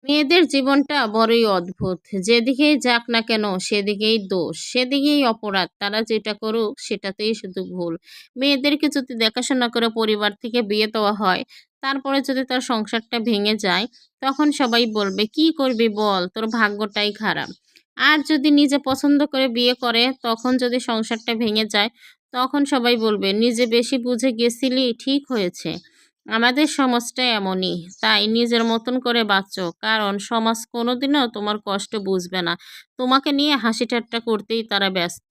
মেয়েদের জীবনটা বড়ই অদ্ভুত। যেদিকেই যাক না কেন সেদিকেই দোষ, সেদিকেই অপরাধ। তারা যেটা করুক সেটাতেই শুধু ভুল। মেয়েদেরকে যদি দেখাশোনা করে পরিবার থেকে বিয়ে দেওয়া হয়, তারপরে যদি তার সংসারটা ভেঙে যায়, তখন সবাই বলবে, "কি করবি বল? তোর ভাগ্যটাই খারাপ।" আর যদি নিজে পছন্দ করে বিয়ে করে, তখন যদি সংসারটা ভেঙে যায়, তখন সবাই বলবে, "নিজে বেশি বুঝে গেছিলি, ঠিক হয়েছে।" আমাদের সমাজটা এমনই। তাই নিজের মতন করে বাঁচো। কারণ সমাজ কোনোদিনও তোমার কষ্ট বুঝবে না। তোমাকে নিয়ে হাসি ঠাট্টা করতেই তারা ব্যস্ত।